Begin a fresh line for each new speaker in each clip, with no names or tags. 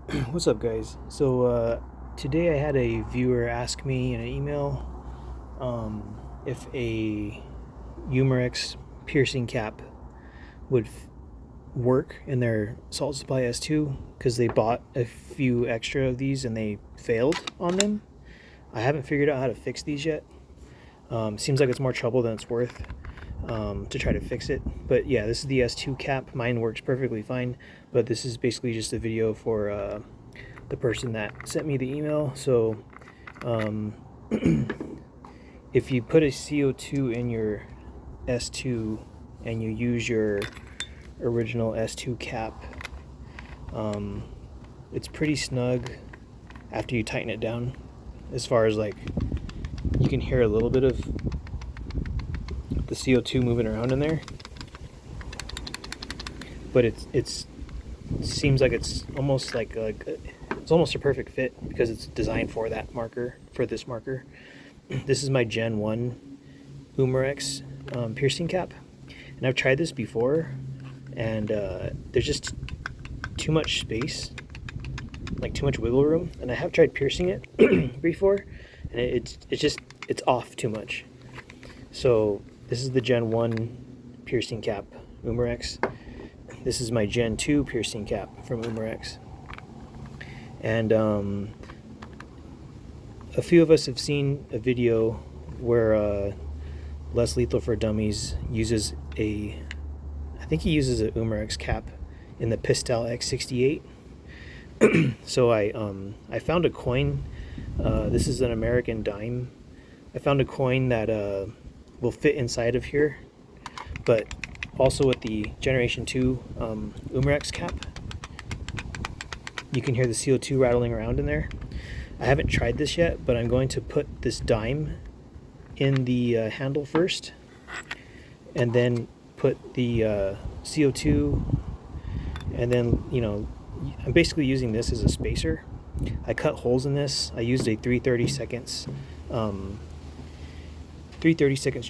What's up, guys? So today I had a viewer ask me in an email if a Umarex piercing cap would work in their Salt Supply S2 because they bought a few extra of these and they failed on them. I haven't figured out how to fix these yet. Seems like it's more trouble than it's worth to try to fix it. But yeah, this is the S2 cap. Mine works perfectly fine, but this is basically just a video for the person that sent me the email. So um, if you put a CO2 in your S2 and you use your original S2 cap, it's pretty snug after you tighten it down. As far as like, you can hear a little bit of the CO2 moving around in there, but it seems like it's almost like it's almost a perfect fit because it's designed for that marker, for this marker. This is my Gen 1 Umarex piercing cap, and I've tried this before, and there's just too much space, like too much wiggle room, and I have tried piercing it before, and it's off too much. So this is the Gen 1 piercing cap, Umarex. This is my Gen 2 piercing cap from Umarex. And a few of us have seen a video where Less Lethal for Dummies uses I think he uses a Umarex cap in the Pistel X68. So I found a coin. This is an American dime. I found a coin that will fit inside of here, but also with the Generation 2 Umarex cap, you can hear the CO2 rattling around in there. I haven't tried this yet, but I'm going to put this dime in the handle first, and then put the CO2, and then, I'm basically using this as a spacer. I cut holes in this. I used a 3/30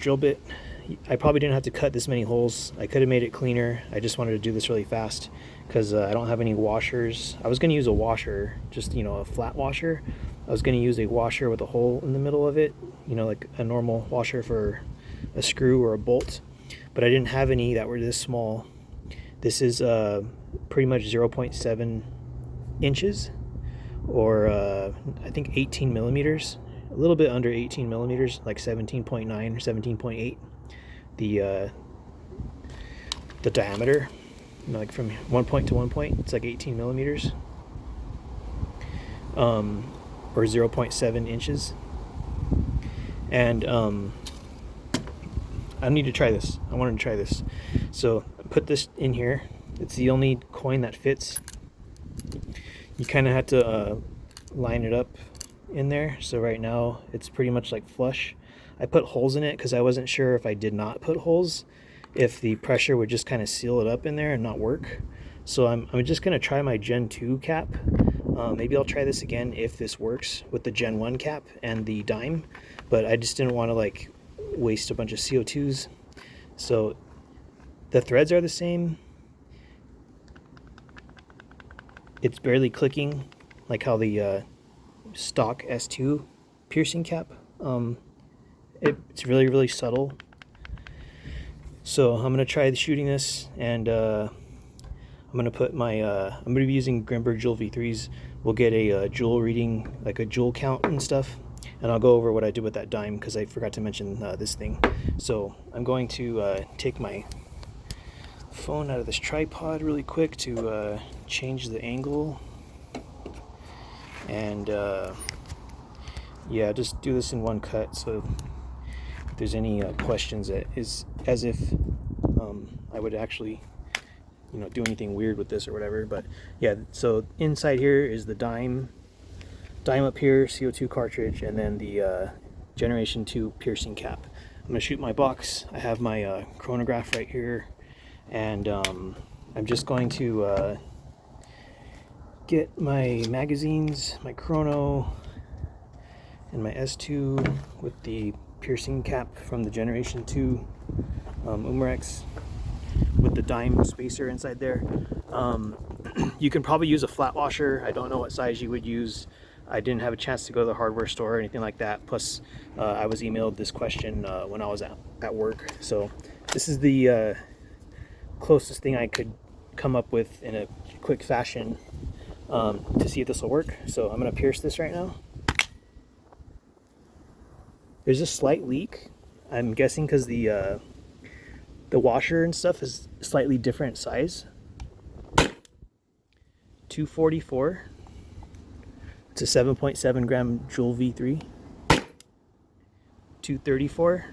drill bit. I probably didn't have to cut this many holes. I could have made it cleaner. I just wanted to do this really fast because I don't have any washers. I was going to use a washer, just a flat washer. I was going to use a washer with a hole in the middle of it, like a normal washer for a screw or a bolt, but I didn't have any that were this small. This is pretty much 0.7 inches, or I think 18 millimeters, a little bit under 18 millimeters, like 17.9 or 17.8. The diameter, like from one point to one point, it's like 18 millimeters, or 0.7 inches. And I need to try this. I wanted to try this. So I put this in here. It's the only coin that fits. You kind of have to line it up in there. So right now it's pretty much like flush. I put holes in it because I wasn't sure if I did not put holes, if the pressure would just kind of seal it up in there and not work. So I'm just going to try my Gen 2 cap. Maybe I'll try this again if this works with the Gen 1 cap and the dime, but I just didn't want to waste a bunch of CO2s. So the threads are the same. It's barely clicking like how the stock S2 piercing cap. It's really, really subtle. So I'm going to try shooting this, and I'm going to put my, I'm going to be using Grimburg Joule V3s. We'll get a Joule reading, like a Joule count and stuff, and I'll go over what I did with that dime because I forgot to mention this thing. So I'm going to take my phone out of this tripod really quick to change the angle, and yeah, just do this in one cut. So if there's any questions, it is as if I would actually do anything weird with this or whatever. But yeah, so inside here is the dime up here, CO2 cartridge, and then the Generation 2 piercing cap. I'm gonna shoot my box. I have my chronograph right here, and I'm just going to get my magazines, my Chrono, and my S2 with the piercing cap from the Generation 2 Umarex with the dime spacer inside there. You can probably use a flat washer. I don't know what size you would use. I didn't have a chance to go to the hardware store or anything like that. Plus, I was emailed this question when I was at work. So this is the closest thing I could come up with in a quick fashion to see if this will work. So I'm going to pierce this right now. There's a slight leak. I'm guessing because the washer and stuff is slightly different size. 244. It's a 7.7 gram Joule V3. 234.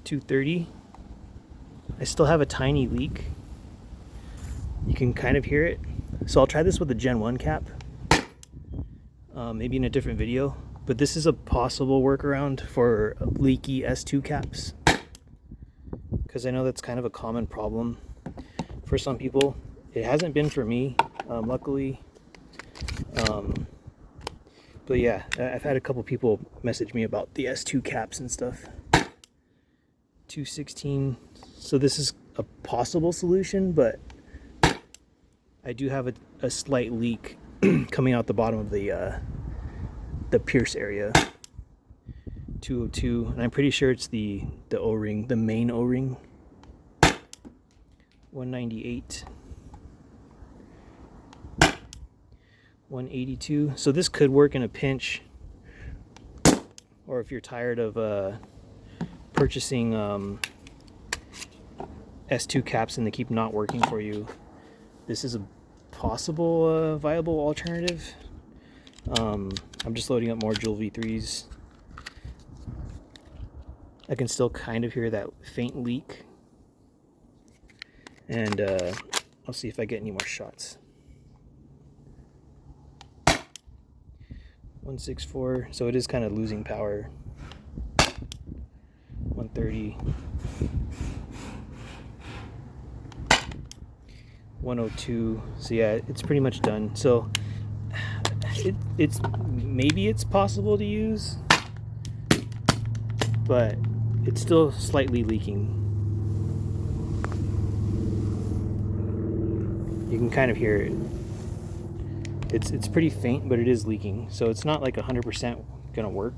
230. I still have a tiny leak. You can kind of hear it. So I'll try this with the Gen 1 cap. Maybe in a different video. But this is a possible workaround for leaky S2 caps. Because I know that's kind of a common problem for some people. It hasn't been for me, luckily. But yeah, I've had a couple people message me about the S2 caps and stuff. 216. So this is a possible solution, but I do have a slight leak coming out the bottom of the pierce area. 202, and I'm pretty sure it's the O-ring, the main O-ring. 198. 182. So this could work in a pinch, or if you're tired of purchasing S2 caps and they keep not working for you, this is a possible viable alternative. I'm just loading up more Joule V3s. I can still kind of hear that faint leak, and I'll see if I get any more shots. 164, so it is kind of losing power. 130. 102. So yeah, it's pretty much done. So it's maybe it's possible to use, but it's still slightly leaking. You can kind of hear it. It's pretty faint, but it is leaking. So it's not like 100% gonna work.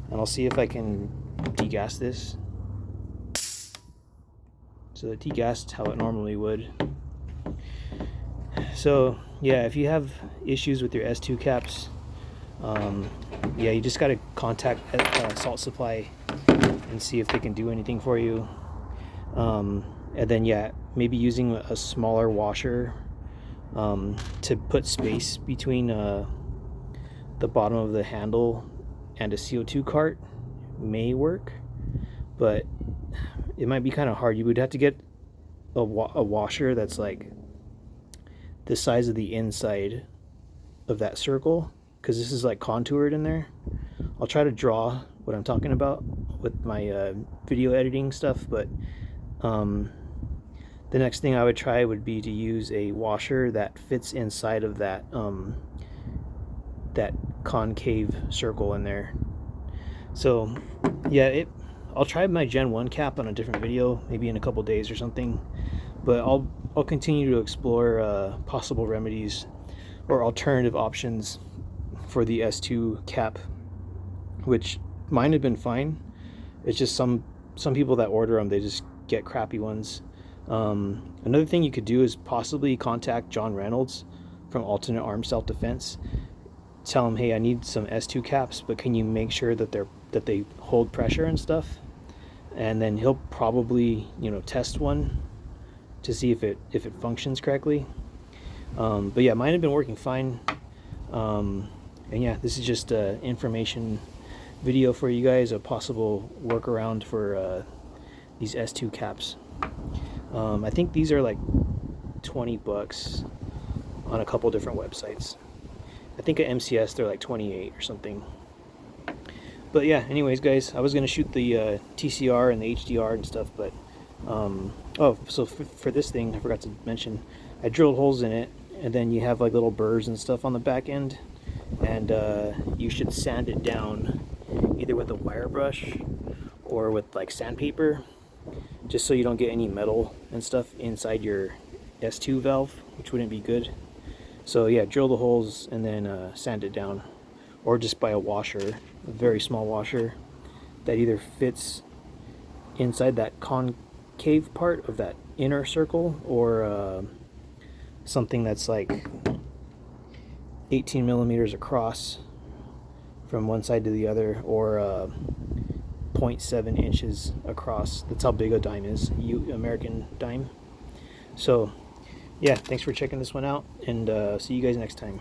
And I'll see if I can degas this. So it degassed how it normally would. So yeah, if you have issues with your S2 caps, yeah, you just got to contact Salt Supply and see if they can do anything for you. And then yeah, maybe using a smaller washer to put space between the bottom of the handle and a CO2 cart may work, but it might be kind of hard. You would have to get a washer that's like the size of the inside of that circle, because this is like contoured in there. I'll try to draw what I'm talking about with my video editing stuff, but the next thing I would try would be to use a washer that fits inside of that that concave circle in there. So yeah, I'll try my Gen 1 cap on a different video, maybe in a couple days or something, but I'll continue to explore possible remedies or alternative options for the S2 cap, which mine have been fine. It's just some people that order them, they just get crappy ones. Another thing you could do is possibly contact John Reynolds from Alternate Arms Self-Defense. Tell him, hey, I need some S2 caps, but can you make sure that they hold pressure and stuff? And then he'll probably, test one to see if it functions correctly. But yeah, mine have been working fine. And yeah, this is just an information video for you guys, a possible workaround for these S2 caps. I think these are like $20 on a couple different websites. I think at MCS they're like 28 or something. But yeah, anyways guys, I was gonna shoot the TCR and the HDR and stuff, but oh, so for this thing I forgot to mention, I drilled holes in it, and then you have like little burrs and stuff on the back end, and you should sand it down either with a wire brush or with like sandpaper, just so you don't get any metal and stuff inside your S2 valve, which wouldn't be good. So yeah, drill the holes and then sand it down, or just buy a washer, a very small washer that either fits inside that concave part of that inner circle, or something that's like 18 millimeters across from one side to the other, or 0.7 inches across. That's how big a dime is, American dime. So yeah, thanks for checking this one out, and see you guys next time.